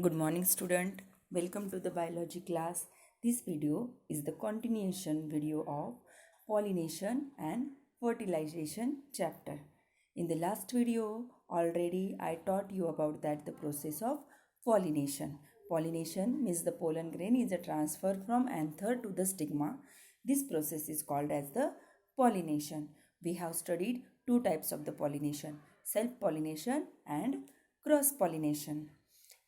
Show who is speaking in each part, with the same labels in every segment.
Speaker 1: Good morning, student. Welcome to the biology class. This video is the continuation video of pollination and fertilization chapter. In the last video, already I taught you about that the process of pollination. Pollination means the pollen grain is a transfer from anther to the stigma. This process is called as the pollination. We have studied two types of the pollination, self-pollination and cross-pollination.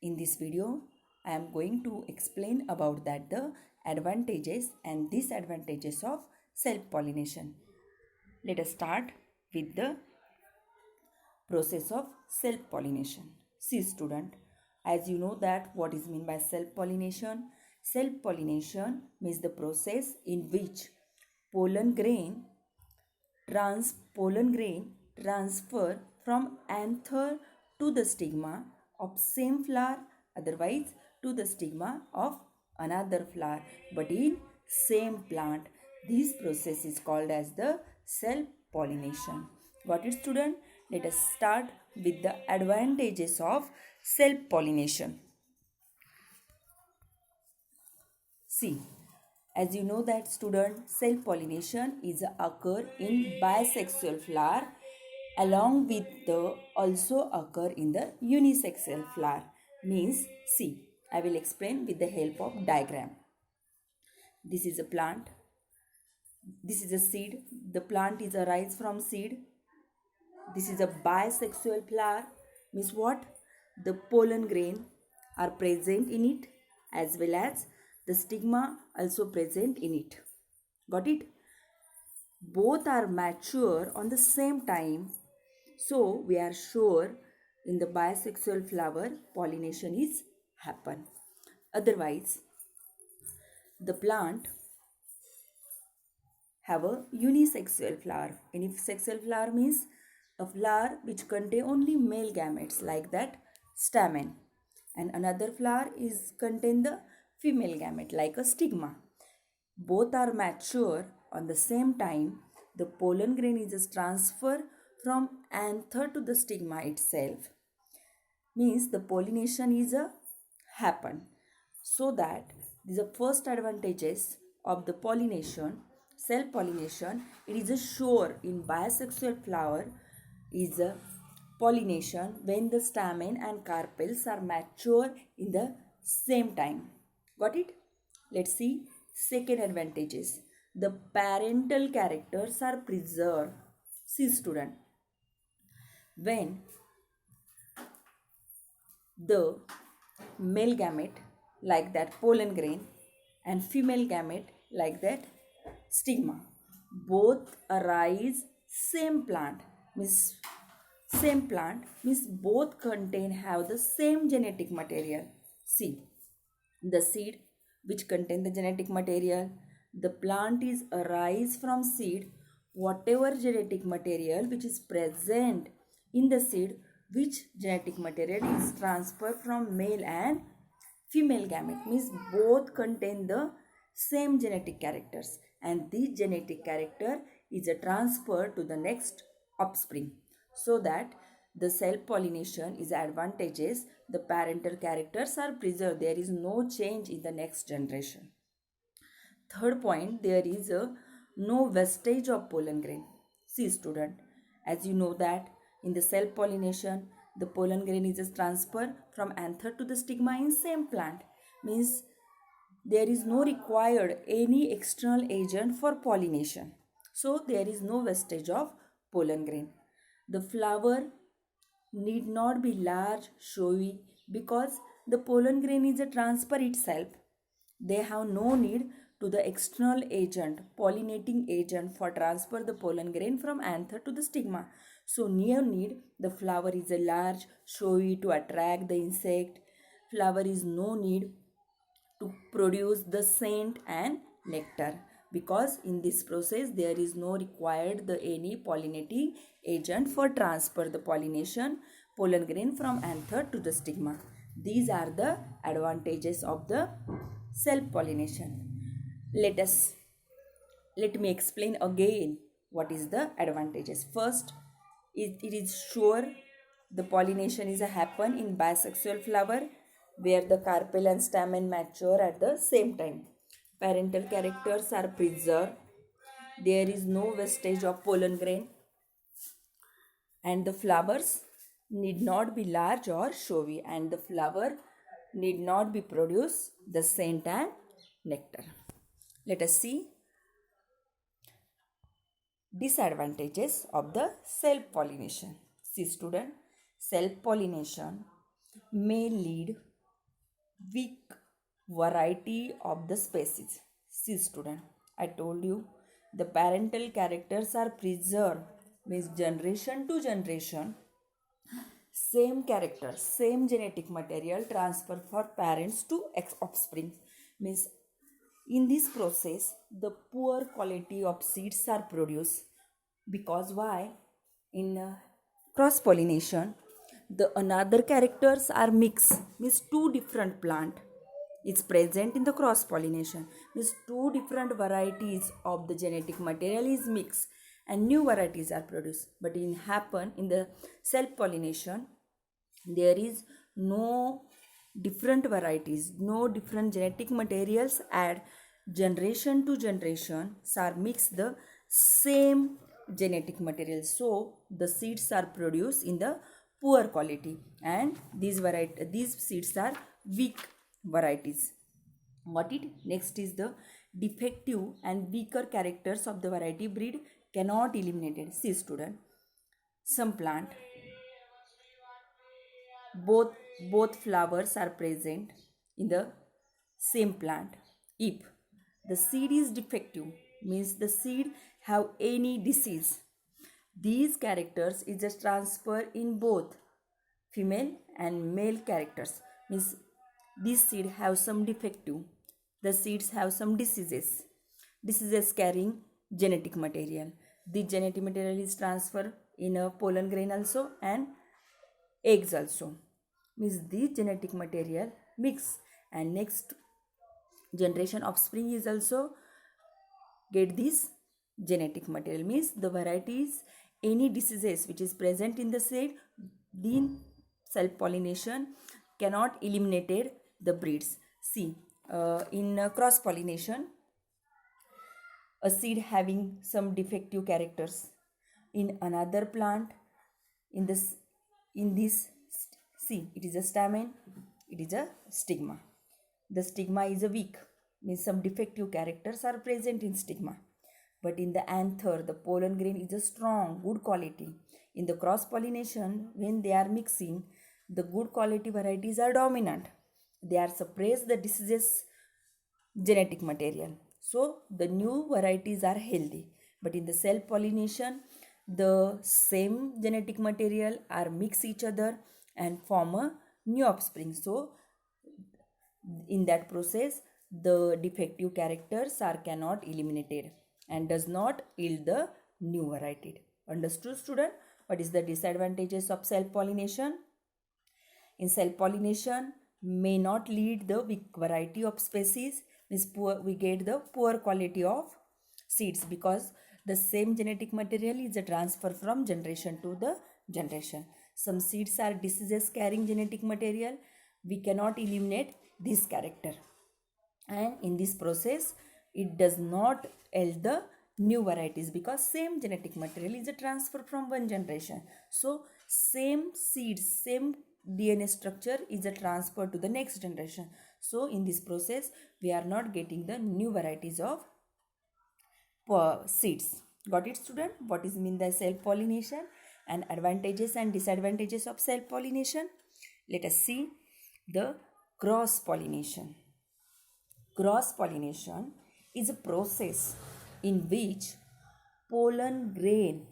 Speaker 1: In this video, I am going to explain about that the advantages and disadvantages of self-pollination. Let us start with the process of self-pollination. See student, as you know that what is meant by self-pollination? Self-pollination means the process in which pollen grain transfer from anther to the stigma of same flower, otherwise to the stigma of another flower, but in same plant. This process is called as the self-pollination. Got it, student? Let us start with the advantages of self-pollination. See, as you know that student, self-pollination is occur in bisexual flower along with the also occur in the unisexual flower. Means, see, I will explain with the help of diagram. This is a plant. This is a seed. The plant is arise from seed. This is a bisexual flower. Means what? The pollen grain are present in it as well as the stigma also present in it. Got it? Both are mature on the same time. So we are sure in the bisexual flower pollination is happen. Otherwise, the plant have a unisexual flower. Unisexual flower means a flower which contain only male gametes like that stamen, and another flower is contain the female gamete like a stigma. Both are mature on the same time. The pollen grain is transferred from anther to the stigma itself. Means the pollination is a happen. So that these are first advantages of the pollination, self-pollination. It is a sure in bisexual flower is a pollination when the stamen and carpels are mature in the same time. Got it? Let's see second advantages. The parental characters are preserved. See student, when the male gamete like that pollen grain and female gamete like that stigma both arise same plant means both contain have the same genetic material. See, the seed which contain the genetic material, the plant is arise from seed. Whatever genetic material which is present in the seed, which genetic material is transferred from male and female gamete, means both contain the same genetic characters, and this genetic character is a transfer to the next offspring. So that the self-pollination is advantageous. The parental characters are preserved. There is no change in the next generation. Third point, there is a no wastage of pollen grain. See student, as you know that in the self-pollination, the pollen grain is transferred from anther to the stigma in same plant. Means there is no required any external agent for pollination. So there is no wastage of pollen grain. The flower need not be large, showy, because the pollen grain is a transfer itself. They have no need to the external agent, pollinating agent for transfer the pollen grain from anther to the stigma. So near need, the flower is a large, showy to attract the insect. Flower is no need to produce the scent and nectar, because in this process there is no required the any pollinating agent for transfer the pollen grain from anther to the stigma. These are the advantages of the self-pollination. Let me explain again what is the advantages. First, it is sure the pollination is a happen in bisexual flower where the carpel and stamen mature at the same time. Parental characters are preserved. There is no wastage of pollen grain, and the flowers need not be large or showy, and the flower need not be produce the scent and nectar. Let us see disadvantages of the self-pollination. See student, self-pollination may lead weak variety of the species. See student, I told you the parental characters are preserved, means generation to generation same character, same genetic material transfer for parents to offspring, means in this process the poor quality of seeds are produced. Because why? In cross pollination the another characters are mixed, means two different plant is present in the cross pollination, means two different varieties of the genetic material is mixed and new varieties are produced. But in happen in the self pollination there is no different varieties, no different genetic materials add, generation to generation are mixed the same genetic material, so the seeds are produced in the poor quality and these seeds are weak varieties. What it next is the defective and weaker characters of the variety breed cannot eliminated. See student, some plant both both flowers are present in the same plant. If the seed is defective, means the seed have any disease, these characters is a transfer in both female and male characters, means this seed have some defective, the seeds have some diseases carrying genetic material. The genetic material is transferred in a pollen grain also and eggs also, means this genetic material mix and next generation offspring is also get this genetic material, means the varieties any diseases which is present in the seed, the self pollination cannot eliminated the breeds. See in cross pollination a seed having some defective characters in another plant, in this see it is a stamen, it is a stigma. The stigma is a weak, means some defective characters are present in stigma, but in the anther the pollen grain is a strong good quality. In the cross pollination when they are mixing, the good quality varieties are dominant, they are suppress the diseases genetic material, so the new varieties are healthy. But in the self pollination the same genetic material are mix each other and form a new offspring, so in that process the defective characters are cannot eliminated and does not yield the new variety. Understood student? What is the disadvantages of self pollination? In self pollination may not lead the weak variety of species, means poor, we get the poor quality of seeds because the same genetic material is a transfer from generation to the generation. Some seeds are diseases carrying genetic material, we cannot eliminate this character, and in this process it does not yield the new varieties because same genetic material is a transfer from one generation, so same seeds, same DNA structure is a transfer to the next generation, so in this process we are not getting the new varieties of seeds. Got it student? What is mean by self pollination and advantages and disadvantages of self pollination? Let us see the cross pollination. Cross pollination is a process in which pollen grain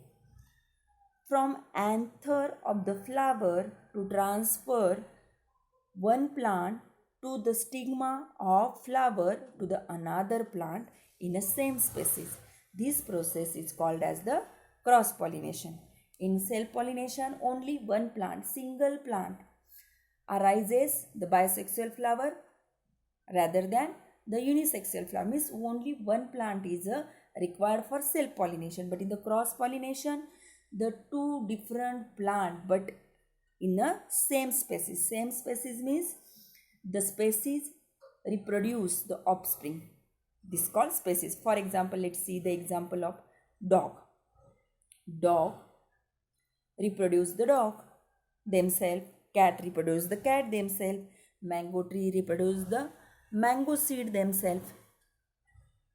Speaker 1: from anther of the flower to transfer one plant to the stigma of flower to the another plant in a same species. This process is called as the cross pollination. In self pollination only one plant, single plant arises the bisexual flower rather than the unisexual flower, means only one plant is required for self pollination. But in the cross pollination the two different plant but in a same species means The species reproduce the offspring. This is called species. For example, let's see the example of dog. Dog reproduce the dog themselves. Cat reproduce the cat themselves. Mango tree reproduce the mango seed themselves.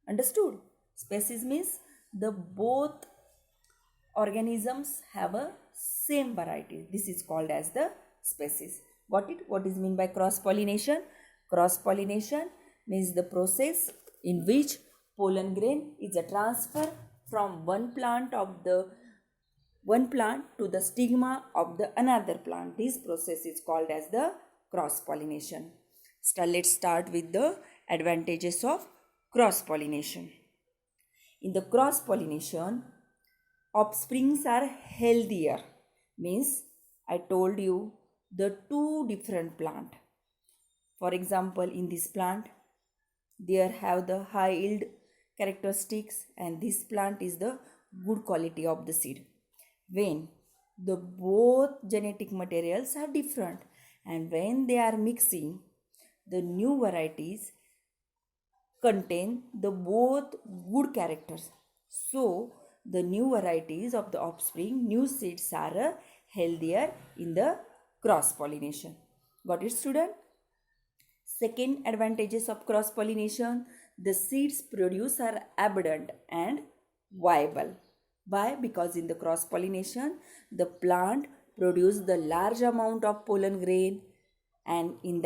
Speaker 1: Understood? Species means the both organisms have a same variety. This is called as the species. Got it? What is mean by cross pollination? Cross pollination means the process in which pollen grain is a transfer from one plant to the stigma of the another plant. This process is called as the cross pollination. So let's start with the advantages of cross pollination. In the cross pollination, offsprings are healthier. Means I told you the two different plant. For example, in this plant, there have the high yield characteristics, and this plant is the good quality of the seed. When the both genetic materials are different, and when they are mixing, the new varieties contain the both good characters. So the new varieties of the offspring, new seeds are healthier in the cross pollination. Got it, student? Second advantages of cross pollination, the seeds produced are abundant and viable. Why? Because in the cross pollination, the plant produce the large amount of pollen grain, and in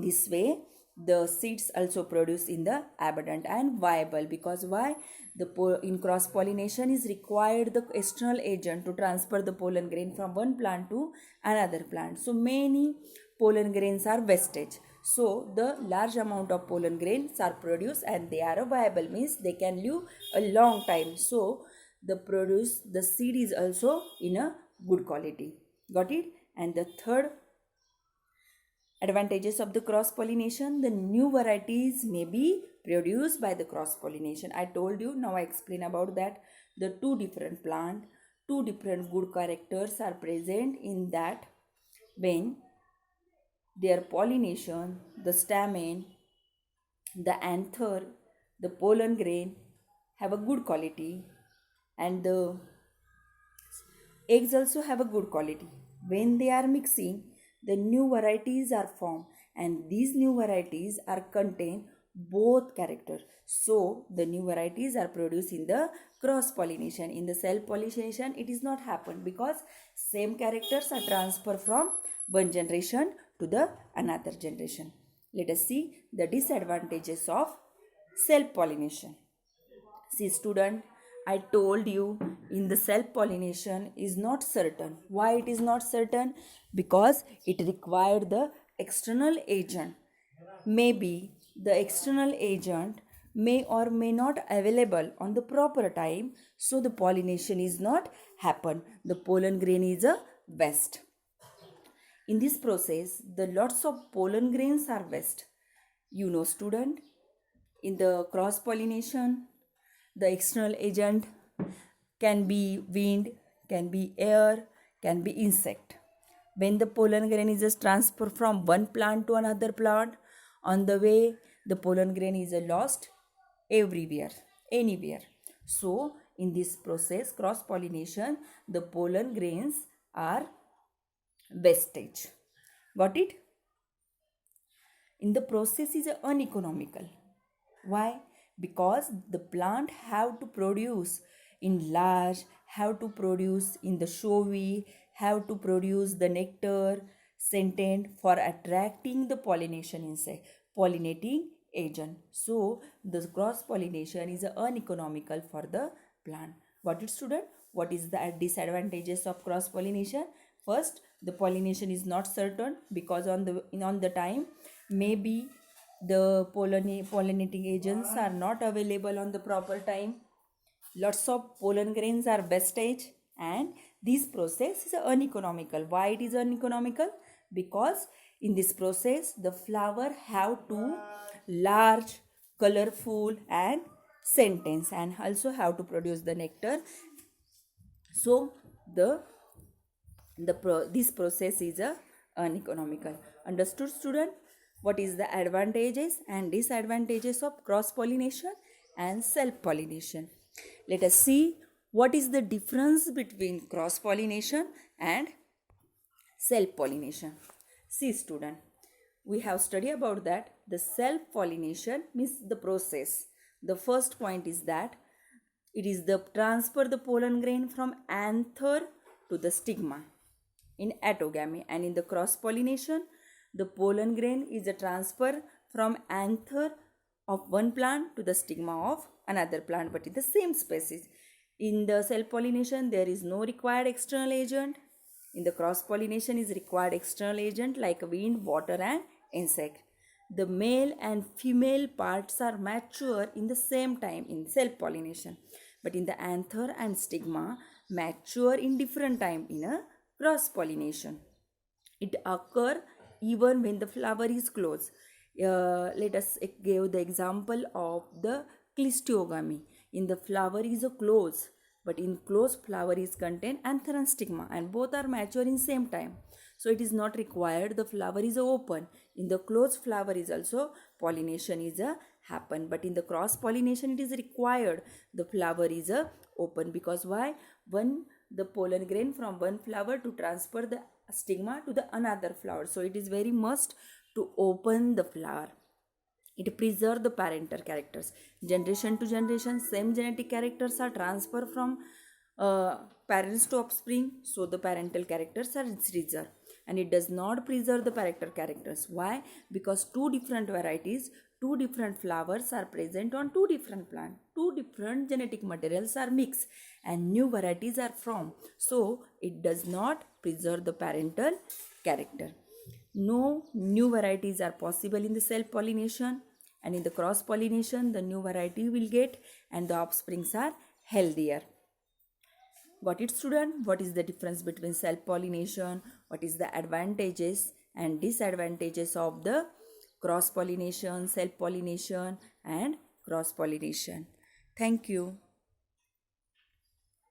Speaker 1: this way the seeds also produce in the abundant and viable. Because why? In cross pollination is required the external agent to transfer the pollen grain from one plant to another plant. So many pollen grains are wastage. So the large amount of pollen grains are produced and they are viable, means they can live a long time. So the seed is also in a good quality. Got it? And the third advantages of the cross pollination, the new varieties may be produced by the cross pollination. I told you, now I explain about that. The two different plant, two different good characters are present in that. When their pollination, the stamen, the anther, the pollen grain have a good quality, and the eggs also have a good quality. When they are mixing, the new varieties are formed, and these new varieties are contain both characters. So the new varieties are produced in the cross pollination. In the self pollination, it is not happen, because same characters are transferred from one generation to the another generation. Let us see the disadvantages of self pollination. See, student, I told you in the self pollination is not certain. Why it is not certain? Because it required the external agent. Maybe the external agent may or may not available on the proper time, so the pollination is not happen. The pollen grain is a waste. In this process, the lots of pollen grains are waste. You know, student, in the cross pollination, the external agent can be wind, can be air, can be insect. When the pollen grain is just transferred from one plant to another plant, on the way the pollen grain is lost everywhere, anywhere. So in this process, cross pollination, the pollen grains are wastage. Got it? In the process is uneconomical. Why? Because the plant have to produce in large, have to produce in the showy, have to produce the nectar scented for attracting the pollination insect, pollinating agent. So the cross pollination is uneconomical for the plant. Got it, student? What is the disadvantages of cross pollination? First, the pollination is not certain, because on the time maybe the pollinating agents are not available on the proper time. Lots of pollen grains are wastage, and this process is uneconomical. Why it is uneconomical? Because in this process the flower have to large, colorful and scented, and also have to produce the nectar. So this process is uneconomical. Understood, student? What is the advantages and disadvantages of cross pollination and self pollination? Let us see what is the difference between cross pollination and self pollination. See student, we have studied about that the self pollination means the process. The first point is that it is the transfer the pollen grain from anther to the stigma in autogamy, and in the cross pollination the pollen grain is a transfer from anther of one plant to the stigma of another plant but in the same species. In the self pollination there is no required external agent. In the cross pollination is required external agent like wind, water and insect. The male and female parts are mature in the same time in self pollination, but in the anther and stigma mature in different time in a cross pollination. It occur even when the flower is closed. Let us give the example of the clisteogamy. In the flower is a close, but in closed flower is contain anther and stigma, and both are mature in same time. So it is not required the flower is open. In the closed flower is also pollination is a happen, but in the cross pollination it is required the flower is a open. Because why? One, the pollen grain from one flower to transfer the stigma to the another flower, so it is very must to open the flower. It preserves the parental characters. Generation to generation, same genetic characters are transferred from parents to offspring, so the parental characters are preserved. And it does not preserve the parental characters. Why? Because two different varieties, two different flowers are present on two different plants. Two different genetic materials are mixed and new varieties are formed. So it does not preserve the parental character. No new varieties are possible in the self pollination, and in the cross pollination the new variety will get and the offsprings are healthier. Got it student? What is the difference between self pollination? What is the advantages and disadvantages of the cross pollination, self pollination and cross pollination? Thank you.